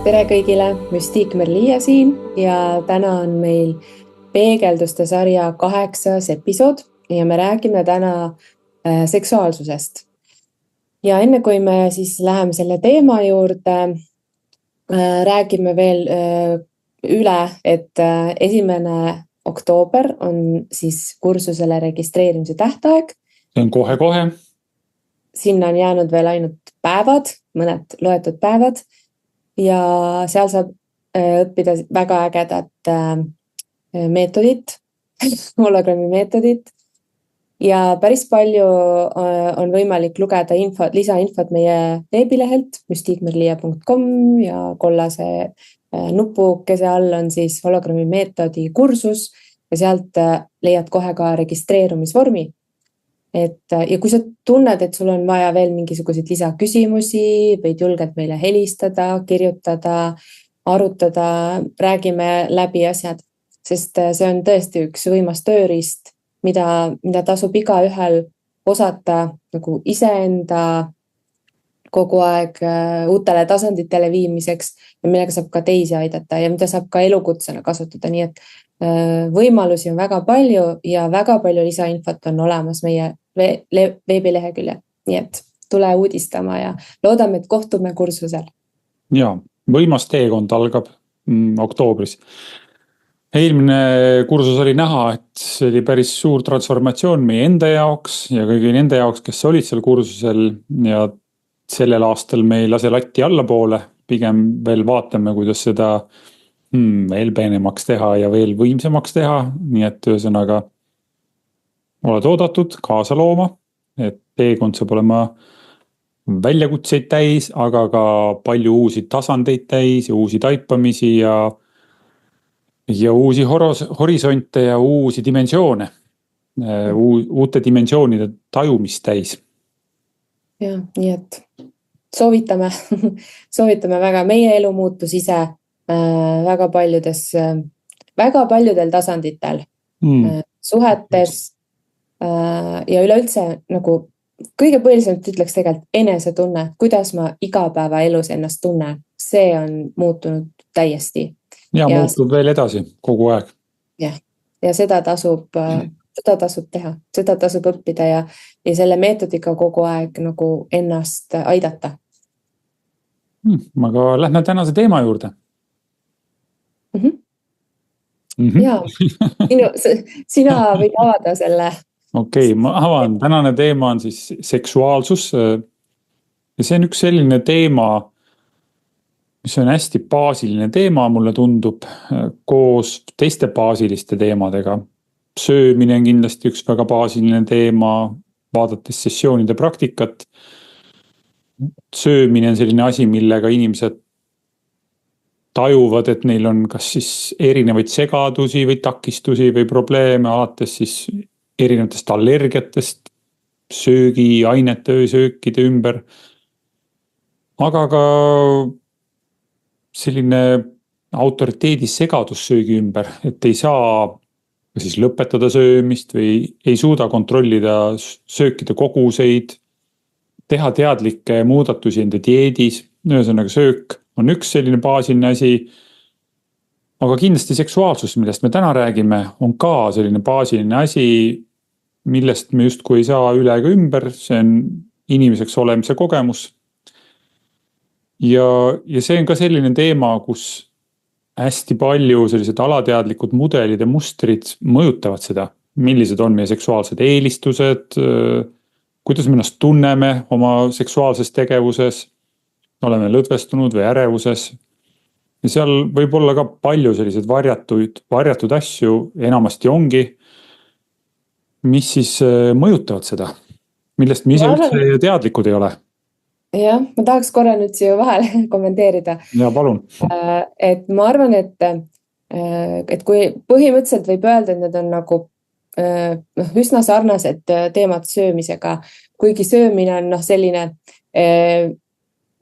Tere kõigile, Müstik Merliia siin ja täna on meil peegelduste sarja 8. episood ja me räägime täna seksuaalsusest. Ja enne kui me siis läheme selle teema juurde, räägime veel üle, et 1. oktoober on siis kursusele registreerimise tähtaeg. See on kohe-kohe. Sinna on jäänud veel ainult päevad, mõned loetud päevad. Ja seal saab õppida väga ägedat meetodit, hologrammi meetodit ja päris palju on võimalik lugeda lisainfot meie veebilehelt mystikmerlia.com ja kollase nupukese all on siis hologrammi meetodi kursus ja sealt leiad kohe ka registreerumisvormi. Ja kui sa tunned, et sul on vaja veel mingisuguseid lisaküsimusi, võid julgelt meile helistada, kirjutada, arutada, räägime läbi asjad, sest see on tõesti üks võimas tööriist, mida tasub igaühel osata nagu iseenda kogu aeg uutele tasanditele viimiseks ja millega saab ka teisi aidata ja mida saab ka elukutsena kasutada, nii et võimalusi on väga palju ja väga palju lisainfot on olemas meie veebileheküljel, nii et tule uudistama ja loodame, et kohtume kursusel. Ja, võimas teekond algab oktoobris. Eelmine kursus oli näha, et see oli päris suur transformatsioon meie enda jaoks ja kõigi nende jaoks, kes olid seal kursusel ja sellel aastal me ei lase latti allapoole, pigem veel vaatame, kuidas seda veel peenemaks teha ja veel võimsamaks teha, nii et ühesõnaga oled oodatud kaasa looma, et teekond saab olema väljakutseid täis, aga ka palju uusi tasandeid täis ja uusi taipamisi ja uusi horisonte ja uusi dimensioone, uute dimensioonide tajumist täis. Ja, nii et soovitame väga, meie elu muutus ise väga paljudel tasanditel, suhetes ja üleüldse nagu kõige põhiliselt ütleks tegelikult enesetunne, kuidas ma igapäevaelus ennast tunnen, see on muutunud täiesti. Ja muutub veel edasi kogu aeg. Ja seda tasub teha, seda tasub õppida ja selle meetodiga kogu aeg nagu ennast aidata. Aga lähme tänase teema juurde. Ja, sina võid avada selle. Okei, ma avan. Tänane teema on siis seksuaalsus ja see on üks selline teema, mis on hästi baasiline teema, mulle tundub, koos teiste baasiliste teemadega. Söömine on kindlasti üks väga baasiline teema, vaadates sessioonide praktikat. Söömine on selline asi, millega inimesed tajuvad, et neil on kas siis erinevaid segadusi või takistusi või probleeme, alates siis erinevatest allergiatest, söögiainete või söökide ümber. Aga ka selline autoriteedi segadus söögi ümber, et ei saa siis lõpetada söömist või ei suuda kontrollida söökide koguseid, teha teadlikke muudatusi enda dieedis, ühesõnaga söök on üks selline baasiline asi, aga kindlasti seksuaalsus, millest me täna räägime, on ka selline baasiline asi, millest me justkui ei saa üle ega ümber, see on inimeseks olemise kogemus. Ja see on ka selline teema, kus hästi palju sellised alateadlikud mudelid ja mustrid mõjutavad seda, millised on meie seksuaalsed eelistused, kuidas me ennast tunneme oma seksuaalses tegevuses, oleme lõdvestunud või ärevuses. Ja seal võib olla ka palju selliseid varjatud asju, enamasti ongi, mis siis mõjutavad seda, millest me ise üldse teadlikud ei ole. Ja, ma tahaks korra nüüd siia vahele kommenteerida. Ja, palun. Et ma arvan, et kui põhimõtteliselt võib öelda, et need on nagu üsna sarnased teemad söömisega, kuigi söömine on selline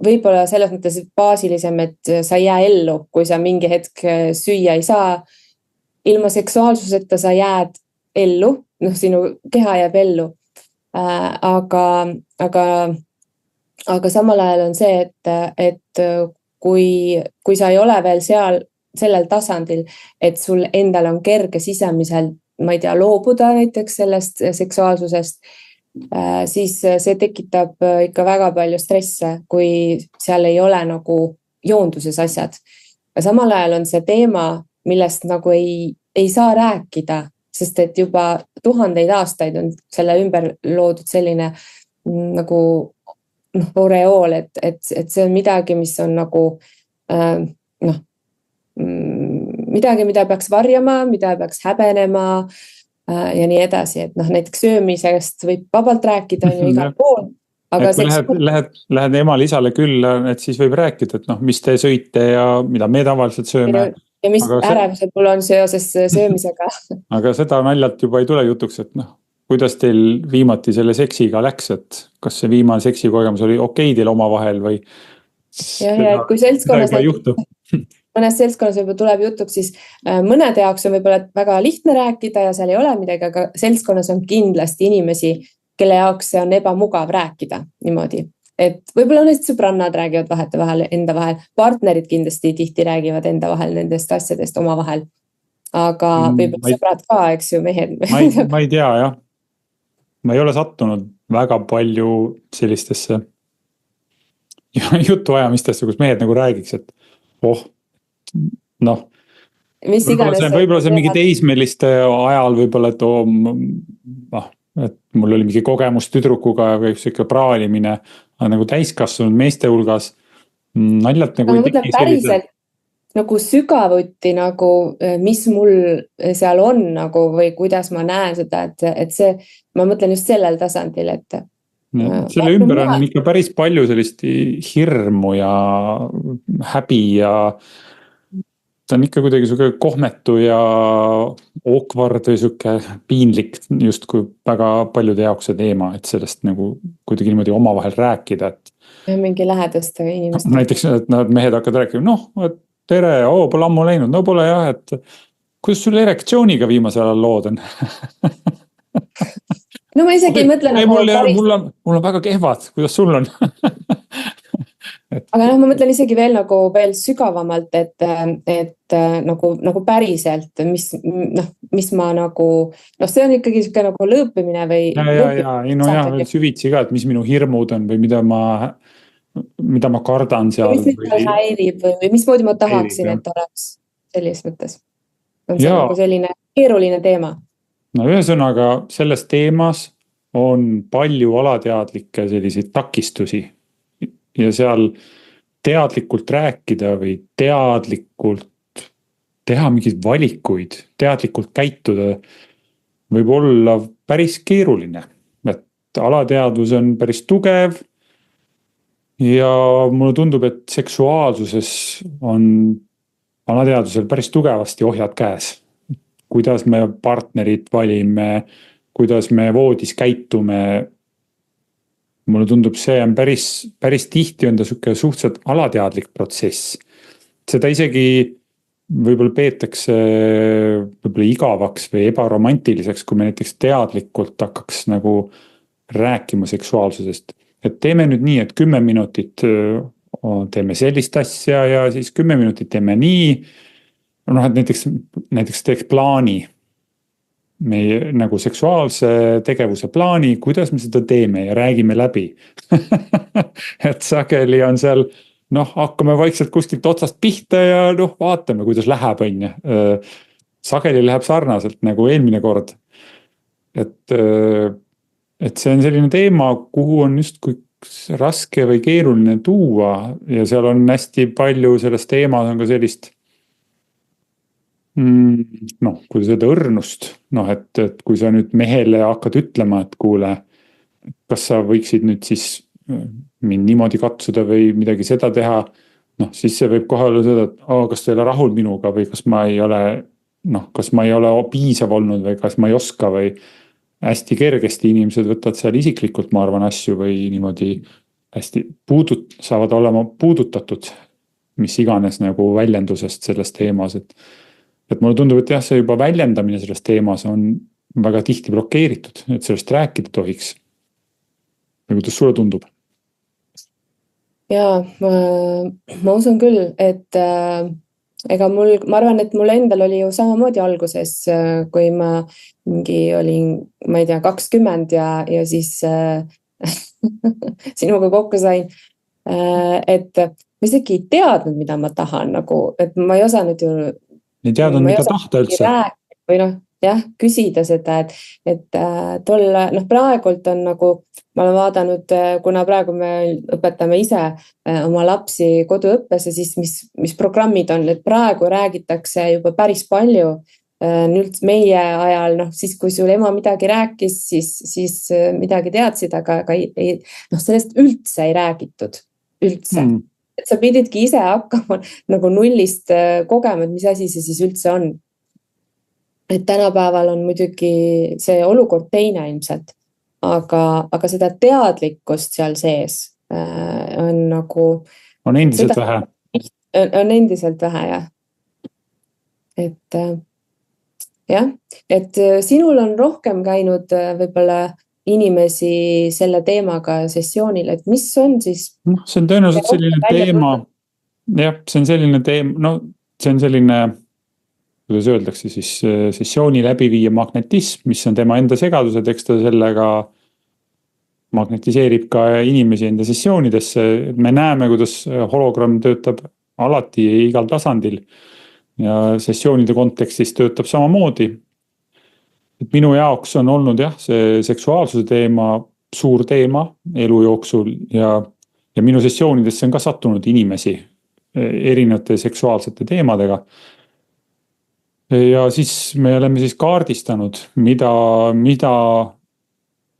võib-olla selles mõttes baasilisem, et sa ei jää ellu, kui sa mingi hetk süüa ei saa. Ilma seksuaalsuseta sa jääd ellu, sinu keha jääb ellu. Aga samal ajal on see, et kui sa ei ole veel sellel tasandil, et sul endal on kerge sisemiselt, ma ei tea, loobuda näiteks sellest seksuaalsusest, siis see tekitab ikka väga palju stresse, kui seal ei ole nagu joonduses asjad. Samal ajal on see teema, millest nagu ei saa rääkida, sest et juba tuhandeid aastaid on selle ümber loodud selline nagu oreool, et see on midagi, mis on nagu midagi, mida peaks varjama, mida peaks häbenema ja nii edasi, et näiteks söömisest võib vabalt rääkida on ju igal pool. Aga kui lähed emale-isale külla, et siis võib rääkida, et mis te sõite ja mida me tavaliselt sööme. Ja mis ärevused mul on seoses söömisega. Aga seda naljalt juba ei tule jutuks, et kuidas teil viimati selle seksiga läks, et kas see viimane seksikogemus oli okei teil omavahel või? Ja kui seltskonnas mõnes seltskonnas võib tuleb jutuks, siis mõnede jaoks on võib-olla väga lihtne rääkida ja seal ei ole midagi, aga seltskonnas on kindlasti inimesi, kelle jaoks see on ebamugav rääkida niimoodi. Et võib-olla need sõbrannad räägivad vahetevahel enda vahel, partnerid kindlasti tihti räägivad enda vahel nendest asjadest oma vahel. Aga võib-olla sõbrad ka, eks ju, mehed. Ma ei tea, jah. Ma ei ole sattunud väga palju sellistesse jutuajamistesse, kus mehed nagu räägiks, et võib-olla see mingi teismeliste ajal võib-olla, et mul oli mingi kogemus tüdrukuga või siuke praalimine nagu täiskasvanud meeste hulgas. Naljalt nagu ei teki päriselt nagu sügavuti, nagu mis mul seal on nagu, või kuidas ma näen seda, et see, ma mõtlen just sellel tasandil, et selle ümber on ikka päris palju sellist hirmu ja häbi ja ta on ikka kuidagi suke kohmetu ja awkward või suke piinlik just kui väga paljude jaoks see teema, et sellest nagu kuidagi niimoodi omavahel rääkida, et mingi lähedaste inimeste. Näiteks, et mehed hakkavad rääkima, et tere, pole ammu läinud, no pole jah, et kuidas sul erektsiooniga viimasel ajal lood on? No ma isegi ei mõtle mul on väga kehvad, kuidas sul on? Aga ma mõtlen isegi veel nagu veel sügavamalt, et nagu päriselt, mis ma nagu, see on ikkagi siuke nagu lõõpimine või. Ja, süvitsi ka, et mis minu hirmud on või mida ma kardan seal. Mis mind häirib või mismoodi ma tahaksin, et oleks selles mõttes. On see nagu selline keeruline teema. No ühesõnaga, selles teemas on palju alateadlikke selliseid takistusi ja seal teadlikult rääkida või teadlikult teha mingeid valikuid, teadlikult käituda võib olla päris keeruline, et alateadvus on päris tugev ja mulle tundub, et seksuaalsuses on alateadvusel päris tugevasti ohjad käes. Kuidas me partnerid valime, kuidas me voodis käitume. Mulle tundub, see on päris tihti on ta suhteliselt alateadlik protsess. Seda isegi võib-olla peetakse võib-olla igavaks või ebaromantiliseks, kui me näiteks teadlikult hakkaks nagu rääkima seksuaalsusest. Et teeme nüüd nii, et 10 minutit teeme sellist asja ja siis 10 minutit teeme nii. Et näiteks teeks plaani, meie nagu seksuaalse tegevuse plaani, kuidas me seda teeme ja räägime läbi. Et sageli on seal, hakkame vaikselt kuskilt otsast pihta ja vaatame, kuidas läheb, on ju. Sageli läheb sarnaselt nagu eelmine kord. Et see on selline teema, kuhu on just kui raske või keeruline tuua ja seal on hästi palju selles teemas on ka sellist kui seda õrnust, et kui sa nüüd mehele hakkad ütlema, et kuule, kas sa võiksid nüüd siis mind niimoodi katsuda või midagi seda teha, siis see võib kohe olla seda, et kas te ei ole rahul minuga või kas ma ei ole piisav olnud või kas ma ei oska või hästi kergesti inimesed võtavad seal isiklikult, ma arvan, asju või niimoodi hästi saavad olema puudutatud, mis iganes nagu väljendusest selles teemas, et mulle tundub, et jah, see juba väljendamine selles teemas on väga tihti blokeeritud, et sellest rääkida tohiks. Või kuidas sulle tundub? Jaa, ma usun küll, et ega ma arvan, et mul endal oli ju samamoodi alguses, kui ma olin, ma ei tea, 20 ja siis sinuga kokku sain, et ma isegi ei teadnud, mida ma tahan, nagu, et ma ei osanud ju, Ei teadnud, ma ei mida osanud tahta üldse. rääkida või jah, küsida seda, et praegult on nagu, ma olen vaadanud, kuna praegu me õpetame ise oma lapsi koduõppes ja siis mis programmid on, et praegu räägitakse juba päris palju. Nüüd meie ajal, siis kui sul ema midagi rääkis, siis midagi teadsid, aga sellest üldse ei räägitud, üldse. Et sa pididki ise hakkama nagu nullist kogema, et mis asi see siis üldse on. Et tänapäeval on muidugi see olukord teine ilmselt, aga seda teadlikkust seal sees on nagu... On endiselt vähe. On endiselt vähe, jah. Et sinul on rohkem käinud võib-olla inimesi selle teemaga sessioonil, et mis on siis... See on tõenäoliselt selline teema, jah, see on selline teema, see on selline... kuidas öeldakse siis sessiooni läbiviia magnetism, mis on tema enda segadused, eks ta sellega magnetiseerib ka inimesi enda sessioonidesse. Me näeme, kuidas hologramm töötab alati ja igal tasandil ja sessioonide kontekstis töötab samamoodi. Et minu jaoks on olnud jah, see seksuaalsuse teema suur teema elu jooksul ja minu sessioonidesse on ka sattunud inimesi erinevate seksuaalsete teemadega. Ja siis me oleme siis kaardistanud, mida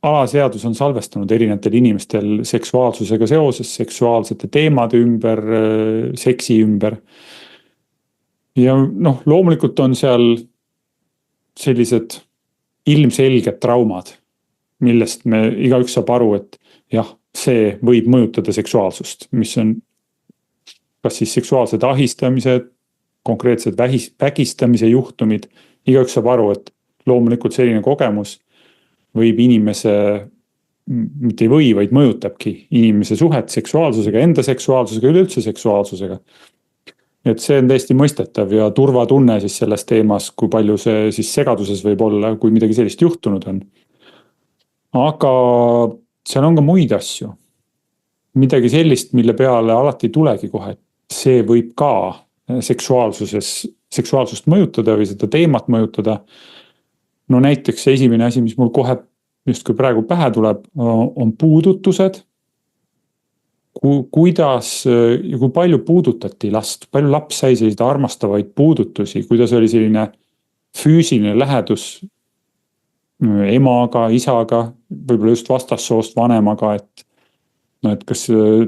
alaseadus on salvestanud erinevatel inimestel seksuaalsusega seoses, seksuaalsete teemade ümber, seksi ümber. Ja loomulikult on seal sellised ilmselged traumad, millest me igaüks saab aru, et jah, see võib mõjutada seksuaalsust, mis on kas siis seksuaalsed ahistamised, konkreetsed vägistamise juhtumid, igaüks saab aru, et loomulikult selline kogemus võib inimese, mitte ei või, vaid mõjutabki inimese suhet seksuaalsusega, enda seksuaalsusega, üleüldse seksuaalsusega. Et see on täiesti mõistetav ja turvatunne siis selles teemas, kui palju see siis segaduses võib olla, kui midagi sellist juhtunud on. Aga seal on ka muid asju. Midagi sellist, mille peale alati tulegi kohe, et see võib ka seksuaalsust mõjutada või seda teemat mõjutada. Näiteks esimene asi, mis mul kohe justkui praegu pähe tuleb, on puudutused. Kuidas ja kui palju puudutati last, palju laps sai sellised armastavaid puudutusi, kuidas oli selline füüsiline lähedus emaga, isaga, võib-olla just vastassoost vanemaga, et kas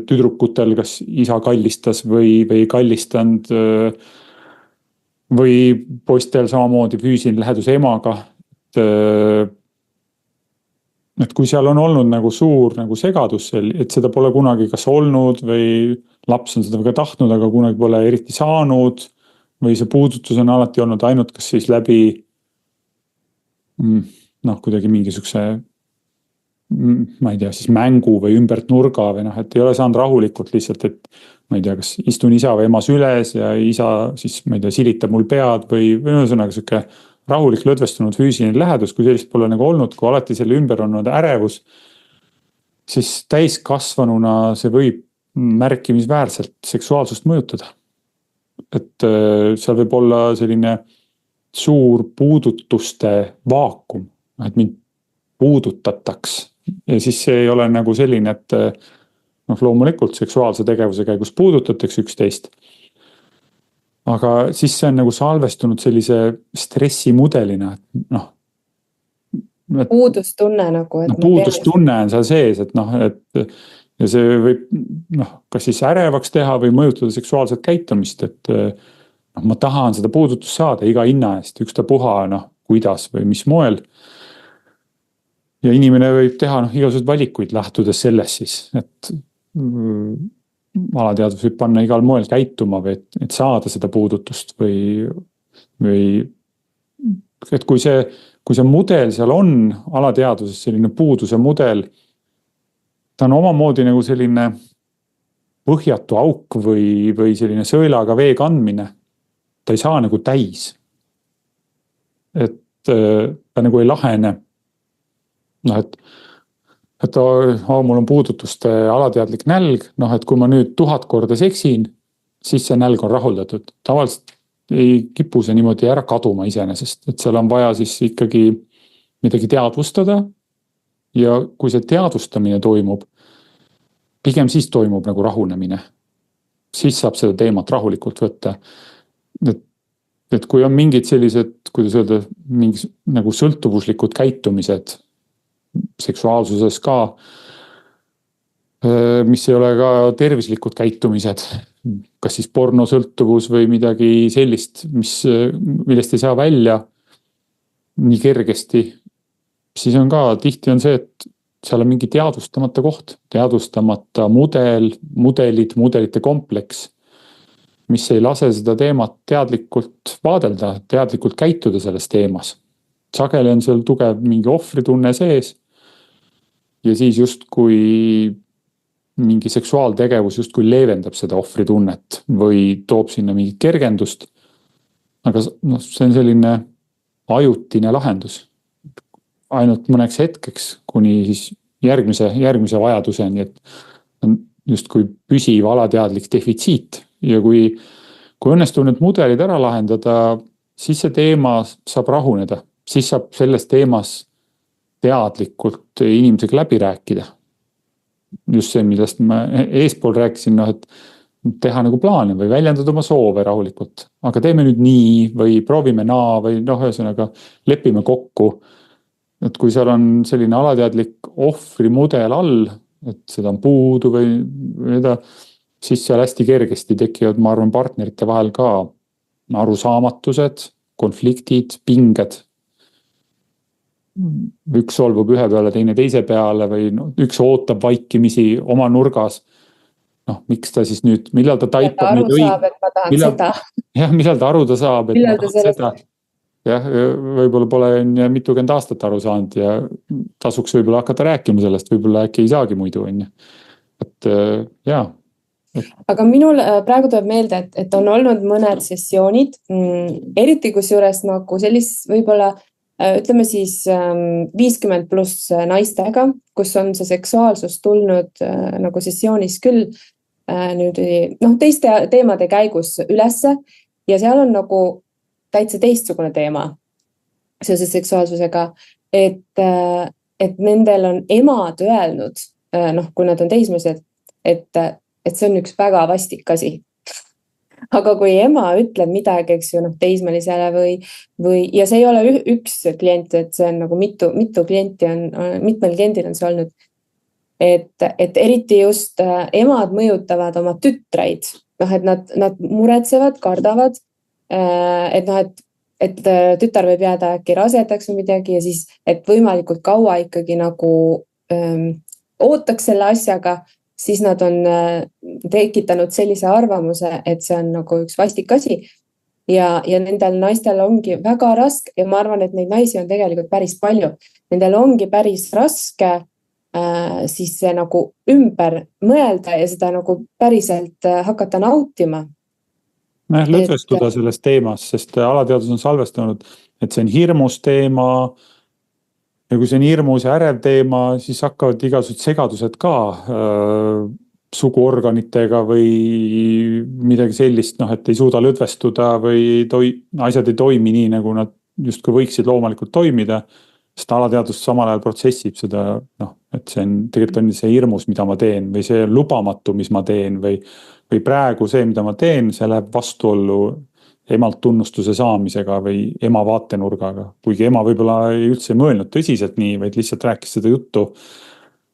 tüdrukutel, kas isa kallistas või ei kallistanud või poistel samamoodi füüsiline lähedus emaga. Et kui seal on olnud nagu suur nagu segadus, et seda pole kunagi kas olnud või laps on seda väga tahtnud, aga kunagi pole eriti saanud või see puudutus on alati olnud ainult kas siis läbi kuidagi mingisuguse ma ei tea, siis mängu või ümbert nurga või et ei ole saanud rahulikult lihtsalt, et ma ei tea, kas istun isa või ema süles ja isa siis, ma ei tea, silitab mul pead või ühesõnaga siuke rahulik lõdvestunud füüsiline lähedus, kui sellist pole nagu olnud, kui alati selle ümber on olnud ärevus, siis täiskasvanuna see võib märkimisväärselt seksuaalsust mõjutada. Et seal võib olla selline suur puudutuste vaakum, et mind puudutataks. Ja siis see ei ole nagu selline, et loomulikult seksuaalse tegevuse käigus puudutatakse üksteist. Aga siis see on nagu salvestunud sellise stressimudelina. Puudustunne nagu. Puudustunne on seal sees, et ja see võib kas siis ärevaks teha või mõjutada seksuaalset käitumist, et ma tahan seda puudutust saada iga hinna eest, ükstapuha, kuidas või mis moel. Ja inimene võib teha igasugused valikuid lähtudes selles siis, et alateadvus võib panna igal moel käituma või et saada seda puudutust või et kui see mudel seal on alateadvuses selline puuduse mudel, ta on omamoodi nagu selline põhjatu auk või selline sõelaga vee kandmine, ta ei saa nagu täis. Et ta nagu ei lahene. Noh, et mul on puudutuste alateadlik nälg, noh, et kui ma nüüd 1000 korda seksin, siis see nälg on rahuldatud. Tavaliselt ei kipu see niimoodi ära kaduma iseenesest, et seal on vaja siis ikkagi midagi teadvustada ja kui see teadvustamine toimub, pigem siis toimub nagu rahunemine. Siis saab seda teemat rahulikult võtta. Et kui on mingid sellised, kuidas öelda, mingi nagu sõltuvuslikud käitumised seksuaalsuses ka, mis ei ole ka tervislikud käitumised, kas siis pornosõltuvus või midagi sellist, millest ei saa välja nii kergesti, siis on ka, tihti on see, et seal on mingi teadvustamata koht, teadvustamata mudelite kompleks, mis ei lase seda teemat teadlikult vaadelda, teadlikult käituda selles teemas. Sageli on seal tugev mingi ohvritunne sees ja siis justkui mingi seksuaaltegevus justkui leevendab seda ohvritunnet või toob sinna mingit kergendust. Aga no, see on selline ajutine lahendus. Ainult mõneks hetkeks, kuni siis järgmise vajaduseni, et on justkui püsiv alateadlik defitsiit. Ja kui õnnestub need mudelid ära lahendada, siis see teema saab rahuneda. Siis saab selles teemas teadlikult inimesega läbi rääkida. Just see, millest ma eespool rääkisin, no, et teha nagu plaane või väljendada oma soove rahulikult. Aga teeme nüüd nii või proovime naa või ühesõnaga lepime kokku. Et kui seal on selline alateadlik ohvrimudel all, et seda on puudu või siis seal hästi kergesti tekivad, ma arvan, partnerite vahel ka arusaamatused, konfliktid, pinged. Üks solvub ühe peale, teine teise peale või üks ootab vaikimisi oma nurgas. Noh, miks ta siis nüüd, millal ta taipab nüüd saab, et ma tahan seda. Jah, millal ta aru ta saab, et ma tahan seda. Jah, võib-olla pole mitukümmend aastat aru saanud ja tasuks võib-olla hakata rääkima sellest, võib-olla äkki ei saagi muidu. Et jaa. Aga minul praegu tuleb meelde, et on olnud mõned sessioonid, eriti kusjuures nagu võib-olla ütleme siis 50 pluss naistega, kus on see seksuaalsus tulnud nagu sessioonis küll nüüd, teiste teemade käigus ülesse ja seal on nagu täitsa teistsugune teema seoses seksuaalsusega, et nendel on emad öelnud, kui nad on teismelised, et see on üks väga vastik asi. Aga kui ema ütleb midagi, eks ju, teismelisele või ja see ei ole üks klient, et see on nagu mitu klienti mitmel kliendil on see olnud, et eriti just emad mõjutavad oma tütreid, et nad muretsevad, kardavad, et tütar võib jääda äkki rasedaks või midagi ja siis, et võimalikult kaua ikkagi nagu ootaks selle asjaga, siis nad on tekitanud sellise arvamuse, et see on nagu üks vastik asi ja nendel naistel ongi väga raske ja ma arvan, et neid naisi on tegelikult päris palju. Nendel ongi päris raske siis see nagu ümber mõelda ja seda nagu päriselt hakata nautima. Lõdvestuda sellest teemast, sest alateadus on salvestanud, et see on hirmus teema ja kui see on hirmus ja ärev teema, siis hakkavad igasugused segadused ka suguorganitega või midagi sellist, et ei suuda lõdvestuda või asjad ei toimi nii, nagu nad justkui võiksid loomalikult toimida, sest alateadus samal ajal protsessib seda, et see on tegelikult see hirmus, mida ma teen või see lubamatu, mis ma teen või praegu see, mida ma teen, see läheb vastuollu emalt tunnustuse saamisega või ema vaatenurgaga. Kuigi ema võib-olla ei üldse mõelnud tõsiselt nii, vaid lihtsalt rääkis seda juttu,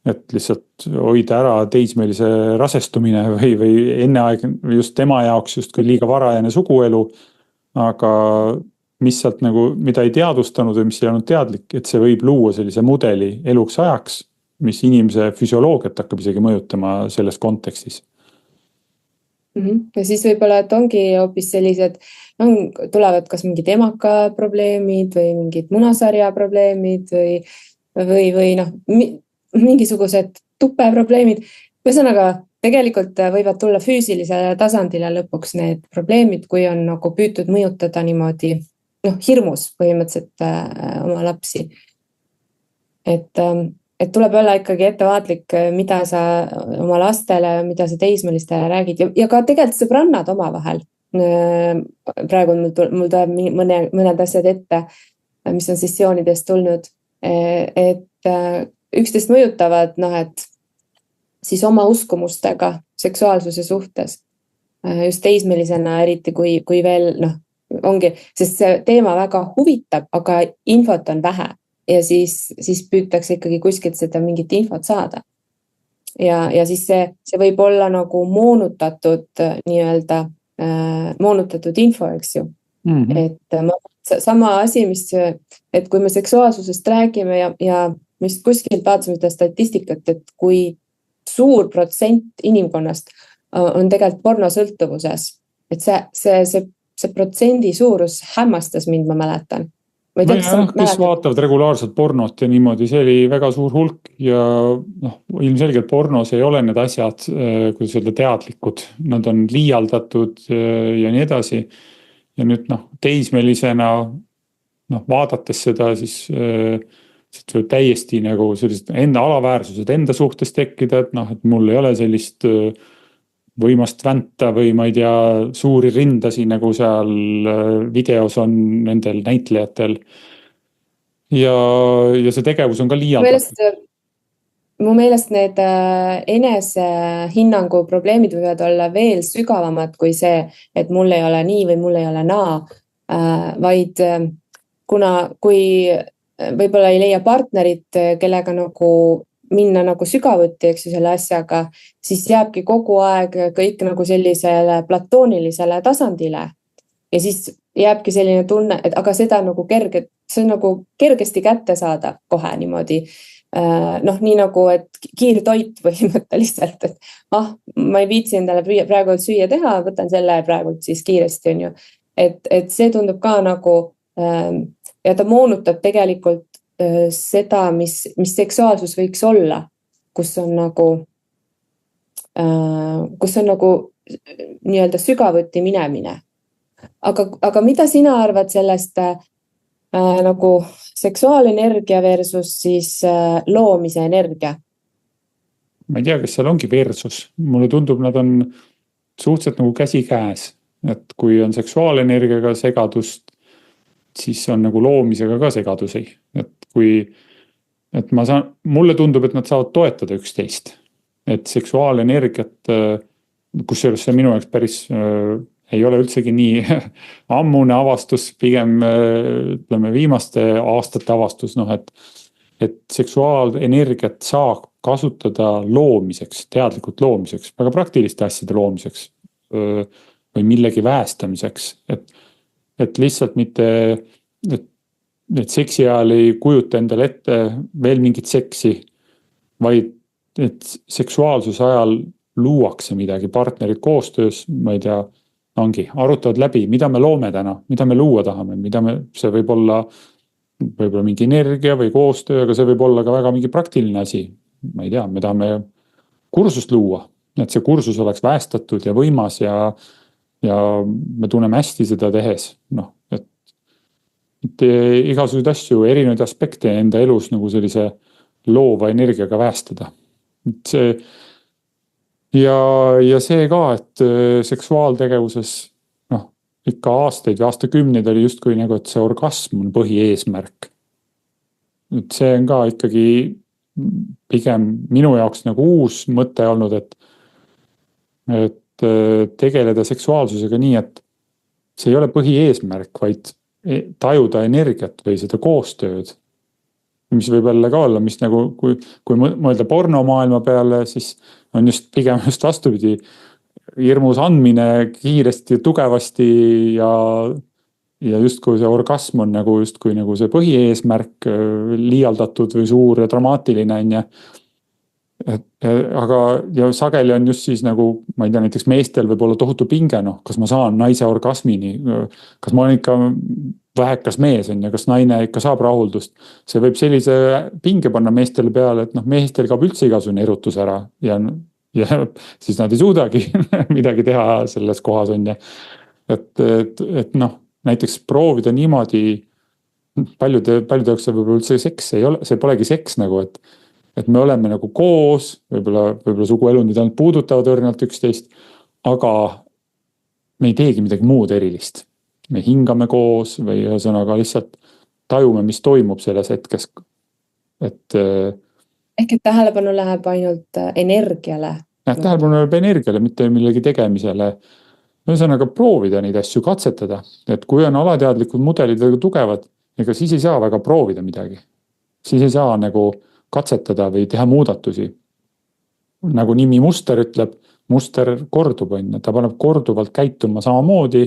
et lihtsalt hoida ära teismelise rasestumine või enneaeg just tema jaoks justkui liiga varajane suguelu. Aga mis sealt nagu, mida ei teadvustanud või mis ei olnud teadlik, et see võib luua sellise mudeli eluks ajaks, mis inimese füsioloogiat hakkab isegi mõjutama selles kontekstis. Ja siis võib-olla, et ongi hoopis sellised, tulevad kas mingid emaka probleemid või mingid munasarja probleemid või mingisugused tuppe probleemid ühesõnaga, tegelikult võivad tulla füüsilisele tasandile lõpuks need probleemid, kui on nagu püütud mõjutada niimoodi, noh, hirmus põhimõtteliselt oma lapsi. Et tuleb olla ikkagi ettevaatlik, mida sa oma lastele, mida sa teismelistele räägid ja ka tegelikult sõbrannad omavahel. Praegu mul tuleb mõned asjad ette, mis on sessioonidest tulnud, et üksteist mõjutavad, noh, et siis oma uskumustega seksuaalsuse suhtes. Just teismelisena, eriti kui veel, noh, ongi, sest see teema väga huvitab, aga infot on vähe ja siis püütakse ikkagi kuskilt seda mingit infot saada. Ja siis see võib olla nagu moonutatud nii-öelda, moonutatud info, eks ju. Et sama asi, et kui me seksuaalsusest räägime ja mis kuskilt vaatasime seda statistikat, et kui suur protsent inimkonnast on tegelikult pornosõltuvuses, et see protsendi suurus hämmastas mind, ma mäletan. Kes vaatavad regulaarselt pornot ja niimoodi, see oli väga suur hulk ja ilmselgelt pornos ei ole need asjad, kuidas öelda, teadlikud, nad on liialdatud ja nii edasi. Ja nüüd teismelisena vaadates seda, siis võib täiesti nagu sellised enda alaväärsused enda suhtes tekkida, et mul ei ole sellist võimast vänta või ma ei tea, suuri rindasi nagu seal videos on nendel näitlejatel. Ja see tegevus on ka liialdatud. Mu meelest need enesehinnangu probleemid võivad olla veel sügavamad kui see, et mul ei ole nii või mul ei ole naa, vaid kui võib-olla ei leia partnerit, kellega nagu minna nagu sügavuti, eks ju, selle asjaga, siis jääbki kogu aeg kõik nagu sellisele platoonilisele tasandile. Ja siis jääbki selline tunne, et aga seda nagu see on nagu kergesti kätte saada kohe niimoodi. Nii nagu, et kiirtoit põhimõtteliselt, et ma ei viitsi endale praegu süüa teha, võtan selle praegu siis kiiresti, on ju. Et see tundub ka nagu, ja ta moonutab tegelikult seda, mis seksuaalsus võiks olla, kus on nagu nii-öelda sügavuti minemine. Aga mida sina arvad sellest nagu seksuaalenergia versus siis loomise energia? Ma ei tea, kas seal ongi versus. Mulle tundub, nad on suhteliselt nagu käsi käes. Et kui on seksuaalenergiaga segadust, siis on nagu loomisega ka segadusi. Mulle tundub, et nad saavad toetada üksteist. Et seksuaalenergiat, kusjuures see minu jaoks päris ei ole üldsegi nii ammune avastus, pigem ütleme viimaste aastate avastus, et seksuaalenergiat saab kasutada loomiseks, teadlikult loomiseks, väga praktiliste asjade loomiseks või millegi väestamiseks, et lihtsalt mitte, et seksi ajal ei kujuta endale ette veel mingit seksi, vaid et seksuaalsuse ajal luuakse midagi, partnerid koostöös, ma ei tea, arutavad läbi, mida me loome täna, mida me luua tahame, see võib olla mingi energia või koostöö, aga see võib olla ka väga mingi praktiline asi. Ma ei tea, me tahame kursust luua, et see kursus oleks väestatud ja võimas ja me tunneme hästi seda tehes. Et igasuguseid asju, erinevaid aspekte enda elus nagu sellise loova energiaga väestada. Ja see ka, et seksuaaltegevuses ikka aastaid või aastakümneid oli justkui nagu, et see orgasm on põhieesmärk. Et see on ka ikkagi pigem minu jaoks nagu uus mõte olnud, et tegeleda seksuaalsusega nii, et see ei ole põhieesmärk, vaid tajuda energiat või seda koostööd, mis võib jälle ka olla, mis nagu, kui mõelda pornomaailma peale, siis on pigem just vastupidi, hirmus andmine kiiresti ja tugevasti ja justkui see orgasm on justkui see põhieesmärk, liialdatud või suur ja dramaatiline on ja aga ja sageli on just siis nagu, ma ei tea, näiteks meestel võib olla tohutu pinge, kas ma saan naise orgasmini, kas ma olen ikka vähekas mees on ja kas naine ikka saab rahuldust. See võib sellise pinge panna meestele peale, et meestel kaob üldse igasugune erutus ära ja ja siis nad ei suudagi midagi teha selles kohas on ju. Et noh, näiteks proovida niimoodi, paljude jaoks see võib-olla üldse seks ei ole, see polegi seks nagu, et me oleme nagu koos, võib-olla suguelundid ainult puudutavad õrnalt üksteist, aga me ei teegi midagi muud erilist. Me hingame koos või ühesõnaga lihtsalt tajume, mis toimub selles hetkes. Ehk et tähelepanu läheb ainult energiale. Tähelepanu läheb energiale, mitte millegi tegemisele. Ühesõnaga proovida neid asju, katsetada. Et kui on alateadlikud mudelid väga tugevad, ega siis ei saa väga proovida midagi. Siis ei saa nagu katsetada või teha muudatusi. Nagu nimi muster ütleb, muster kordub on, ta paneb korduvalt käituma samamoodi.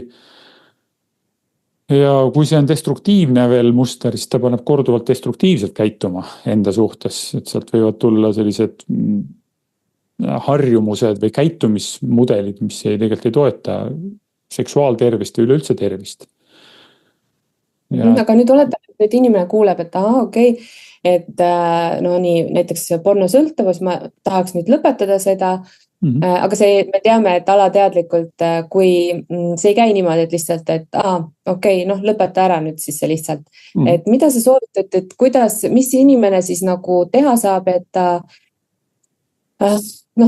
Ja kui see on destruktiivne veel muster, siis ta paneb korduvalt destruktiivselt käituma enda suhtes, et sealt võivad tulla sellised harjumused või käitumismudelid, mis tegelikult ei toeta seksuaaltervist või üleüldse tervist. Aga nüüd oletame, et inimene kuuleb, et okei, et no nii, näiteks pornosõltuvus, ma tahaks nüüd lõpetada seda, aga me teame, et alateadlikult, kui see ei käi niimoodi, et lihtsalt, et okei, noh, lõpeta ära nüüd siis see lihtsalt. Et mida sa soovitad, et kuidas, mis inimene siis nagu teha saab, et ta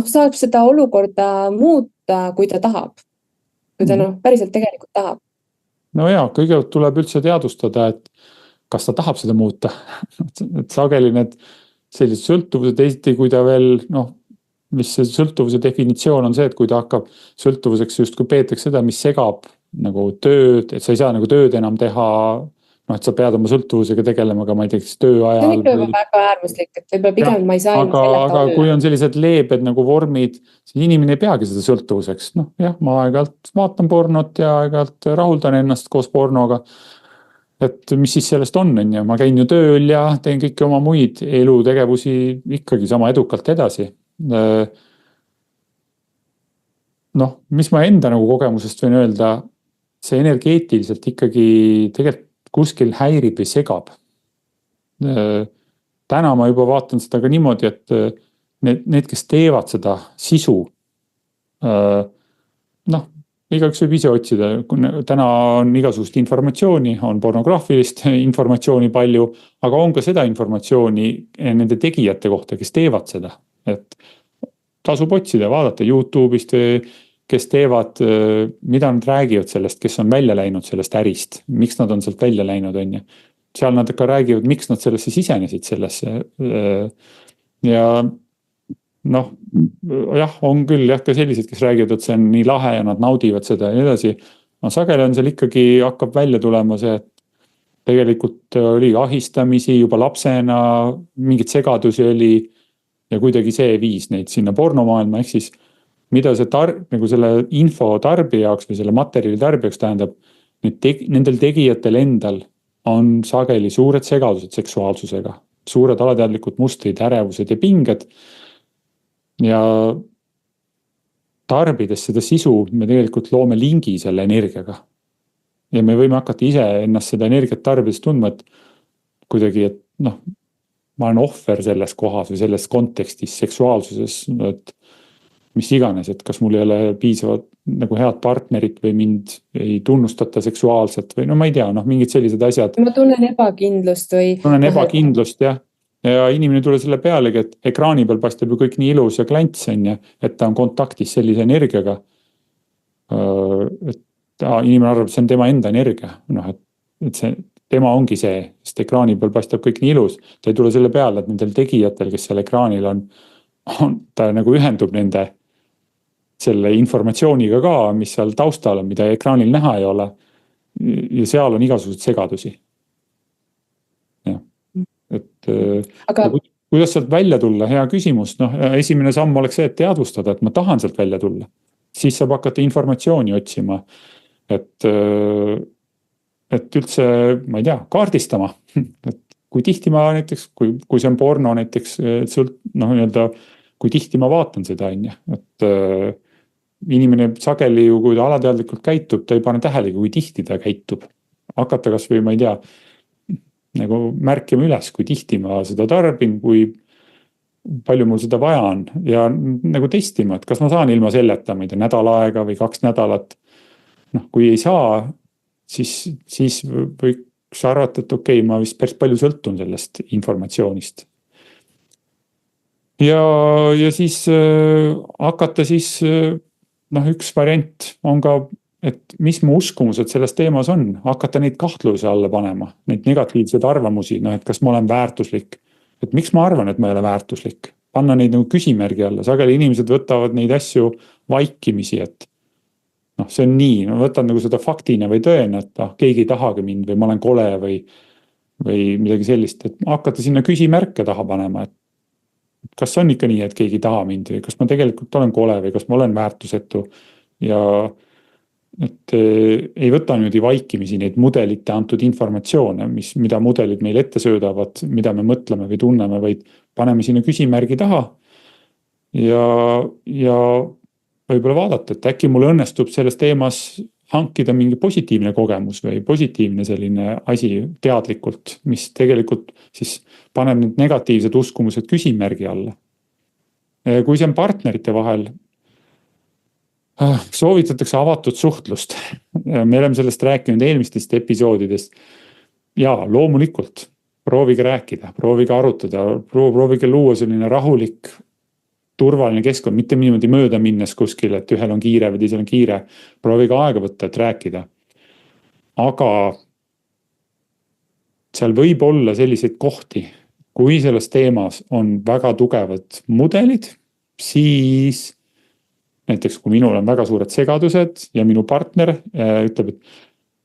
saab seda olukorda muuta, kui ta tahab. Kui ta päriselt tegelikult tahab. No jaa, kõigepealt tuleb üldse teadvustada, et kas ta tahab seda muuta. Et sageli need sellised sõltuvused esiti, kui ta veel, mis see sõltuvuse definitsioon on see, et kui ta hakkab sõltuvuseks just kui peetakse seda, mis segab nagu tööd, et sa ei saa nagu tööd enam teha, et sa pead oma sõltuvusega tegelema ka, ma ei tea, töö ajal. See on ikka väga äärmuslik, et võib-olla pigem ma ei saa aga kui on sellised leebed nagu vormid, siis inimene ei peagi seda sõltuvuseks. Jah, ma aeg-ajalt vaatan pornot ja aeg-ajalt rahuldan ennast koos pornoga. Et mis siis sellest on, ma käin ju tööl ja teen kõiki oma muid elutegevusi ikkagi sama edukalt edasi. Mis ma enda nagu kogemusest võin öelda, see energeetiliselt ikkagi tegelikult kuskil häirib või segab. Täna ma juba vaatan seda ka niimoodi, et need, kes teevad seda sisu, igaüks võib ise otsida. Täna on igasugust informatsiooni, on pornograafilist informatsiooni palju, aga on ka seda informatsiooni nende tegijate kohta, kes teevad seda. Et tasub otsida, vaadata YouTube'ist, kes teevad, mida nad räägivad sellest, kes on välja läinud sellest ärist, miks nad on sealt välja läinud, on ju. Seal nad ka räägivad, miks nad sellesse sisenesid sellesse. Ja on küll ka sellised, kes räägivad, et see on nii lahe ja nad naudivad seda ja nii edasi. Sageli on seal ikkagi hakkab välja tulema see, et tegelikult oli ahistamisi juba lapsena, mingid segadusi oli ja kuidagi see viis neid sinna pornomaailma, ehk siis mida see nagu selle info tarbija jaoks või selle materjali tarbijaks tähendab, nendel tegijatel endal on sageli suured segadused seksuaalsusega, suured alateadlikud mustrid, ärevused ja pinged. Ja tarbides seda sisu, me tegelikult loome lingi selle energiaga. Ja me võime hakata ise ennast seda energiat tarbides tundma, et kuidagi, et ma olen ohver selles kohas või selles kontekstis, seksuaalsuses, et mis iganes, et kas mul ei ole piisavalt nagu head partnerit või mind ei tunnustata seksuaalselt või ma ei tea, mingid sellised asjad. Ma tunnen ebakindlust või... Tunnen ebakindlust, jah. Ja inimene tuleb selle pealegi, et ekraani peal paistab ju kõik nii ilus ja klants on, et ta on kontaktis sellise energiaga. Et inimene arvab, et see on tema enda energia. Et see, tema ongi see, sest ekraani peal paistab kõik nii ilus. Ta ei tule selle peale, et nendel tegijatel, kes seal ekraanil on, ta nagu ühendub nende selle informatsiooniga ka, mis seal taustal on, mida ekraanil näha ei ole. Ja seal on igasugused segadusi. Ja. Et aga... kuidas sealt välja tulla, hea küsimus. Esimene samm oleks see, et teadvustada, et ma tahan sealt välja tulla. Siis saab hakata informatsiooni otsima. Et üldse, ma ei tea, kaardistama. Et kui tihti ma näiteks, kui see on porno näiteks, kui tihti ma vaatan seda, et inimene sageli ju, kui ta alateadlikult käitub, ta ei pane tähelegi, kui tihti ta käitub. Hakata kas või, ma ei tea, nagu märkima üles, kui tihti ma seda tarbin, kui palju mul seda vaja on ja nagu testima, et kas ma saan ilma selleta, ma ei tea, nädal aega või 2 nädalat. Noh, kui ei saa, siis võiks arvata, et okei, ma vist päris palju sõltun sellest informatsioonist. Ja siis hakata siis, noh, üks variant on ka, et mis mu uskumused selles teemas on, hakata neid kahtluse alla panema, neid negatiivseid arvamusi, noh, et kas ma olen väärtuslik, et miks ma arvan, et ma ei ole väärtuslik, panna neid nagu küsimärgi alla, sageli inimesed võtavad neid asju vaikimisi, et noh, see on nii, ma võtan nagu seda faktina või tõena, et keegi ei tahagi mind või ma olen kole või midagi sellist, et hakata sinna küsimärke taha panema, et kas on ikka nii, et keegi ei taha mind või kas ma tegelikult olen kole või kas ma olen väärtusetu ja et ei võta nüüd vaikimisi neid mudelite antud informatsioone, mida mudelid meil ette söödavad, mida me mõtleme või tunneme, vaid paneme sinna küsimärgi taha ja võib-olla vaadata, et äkki mul õnnestub selles teemas hankida mingi positiivne kogemus või positiivne selline asi teadlikult, mis tegelikult siis paneb need negatiivsed uskumused küsimärgi alla. Kui see on partnerite vahel, soovitatakse avatud suhtlust. Me oleme sellest rääkinud eelmistest episoodidest. Ja loomulikult, proovige rääkida, proovige arutada, proovige luua selline rahulik, turvaline keskkond, mitte niimoodi mööda minnes kuskil, et ühel on kiire või teisel on kiire. Proovige aega võtta, et rääkida. Aga seal võib olla selliseid kohti, kui selles teemas on väga tugevad mudelid, siis näiteks kui minul on väga suured segadused ja minu partner ütleb,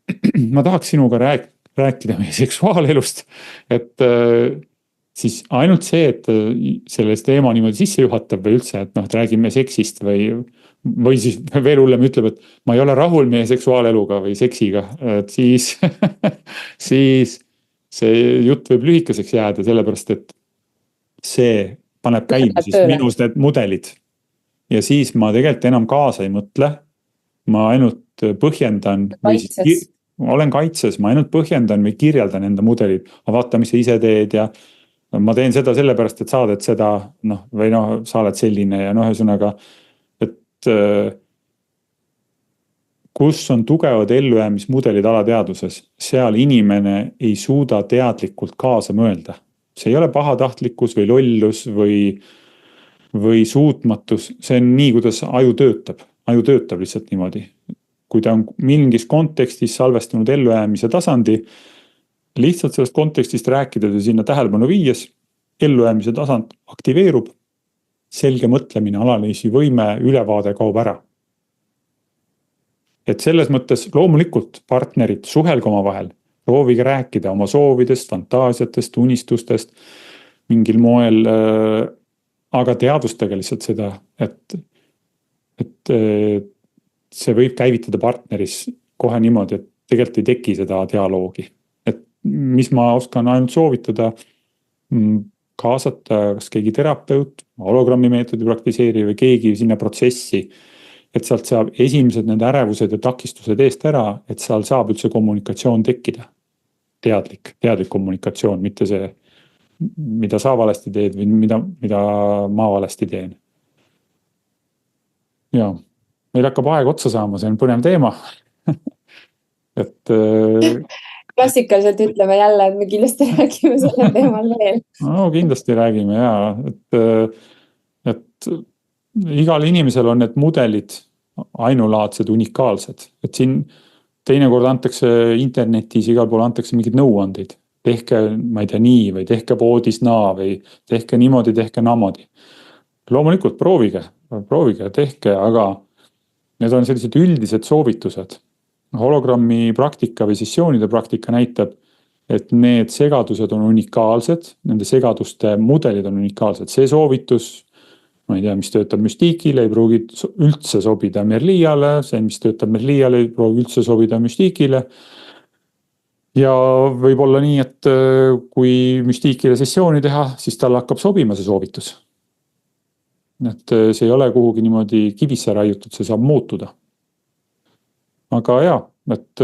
et ma tahaks sinuga rääkida meie seksuaalelust, et siis ainult see, et selles teema niimoodi sisse juhatab või üldse, et noh, et räägime seksist või siis veel hullem ütleb, et ma ei ole rahul meie seksuaaleluga või seksiga, et siis, siis see jutt võib lühikeseks jääda, sellepärast et see paneb käima siis minus need mudelid. Ja siis ma tegelikult enam kaasa ei mõtle, ma ainult põhjendan, või siis olen kaitses, ma ainult põhjendan või kirjeldan enda mudelid, aga vaata, mis sa ise teed ja ma teen seda sellepärast, et sa oled seda, noh, või noh, sa oled selline ja noh, ühesõnaga, et kus on tugevad ellujäämismudelid alateadvuses, seal inimene ei suuda teadlikult kaasa mõelda. See ei ole pahatahtlikkus või lollus või suutmatus, see on nii, kuidas aju töötab lihtsalt niimoodi. Kui ta on mingis kontekstis salvestanud ellujäämise tasandi, lihtsalt sellest kontekstist rääkides ja sinna tähelepanu viies, ellujäämise tasand aktiveerub, selge mõtlemine, analüüsi võime, ülevaade kaob ära. Et selles mõttes loomulikult partnerid suhelge omavahel, proovige rääkida oma soovidest, fantaasiatest, unistustest, mingil moel, aga teadvustage lihtsalt seda, et see võib käivitada partneris kohe niimoodi, et tegelikult ei teki seda dialoogi. Et mis ma oskan ainult soovitada, kaasata kas keegi terapeut, hologrammi meetodi praktiseeri või keegi sinna protsessi, et sealt saab esimesed need ärevused ja takistused eest ära, et seal saab üldse kommunikatsioon tekkida. Teadlik kommunikatsioon, mitte see, mida sa valesti teed või mida ma valesti teen. Ja, meil hakkab aeg otsa saama, see on põnev teema. Et klassikaliselt ütleme jälle, et me kindlasti räägime selle teemal veel. No, kindlasti räägime, jaa. Et igal inimesel on need mudelid ainulaadsed, unikaalsed. Et siin teinekord antakse internetis, igal pool antakse mingid nõuandeid. Tehke, ma ei tea, nii või tehke poodis naa või tehke niimoodi, tehke namoodi. Loomulikult proovige, tehke, aga need on sellised üldised soovitused. Hologrammi praktika või sessioonide praktika näitab, et need segadused on unikaalsed, nende segaduste mudelid on unikaalsed. See soovitus, ma ei tea, mis töötab müstiikile, ei pruugi üldse sobida Merliale, see, mis töötab Merliale, ei pruugi üldse sobida müstiikile. Ja võib olla nii, et kui müstiikile sessiooni teha, siis tal hakkab sobima see soovitus. Et see ei ole kuhugi niimoodi kivisse raiutud, see saab muutuda. Aga jaa, et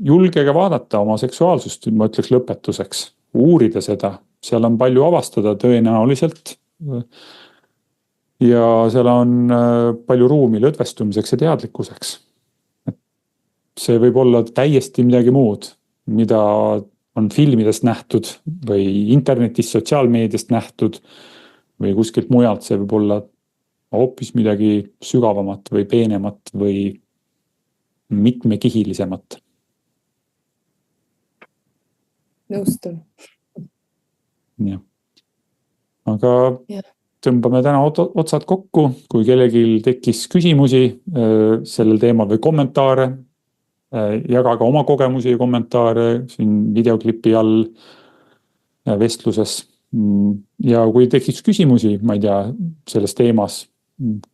julgege vaadata oma seksuaalsust, ma ütleks lõpetuseks, uurida seda, seal on palju avastada tõenäoliselt, Ja seal on palju ruumi lõdvestumiseks ja teadlikkuseks. See võib olla täiesti midagi muud, mida on filmidest nähtud või internetis, sotsiaalmeediast nähtud või kuskilt mujalt. See võib olla hoopis midagi sügavamat või peenemat või mitmekihilisemat. Nõustun. Ja. Aga tõmbame täna otsad kokku, kui kellelgi tekkis küsimusi sellel teemal või kommentaare, jagaga oma kogemusi ja kommentaare siin videoklipi all vestluses. Ja kui tekiks küsimusi, ma ei tea, selles teemas,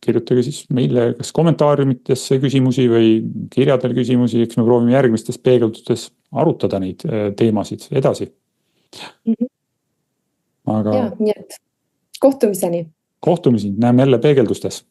kirjutage siis meile kas kommentaariumitesse küsimusi või kirjadel küsimusi, eks me proovime järgmistes peegeldustes arutada neid teemasid edasi. Aga... Ja, nii et kohtumiseni. Näeme jälle peegeldustes.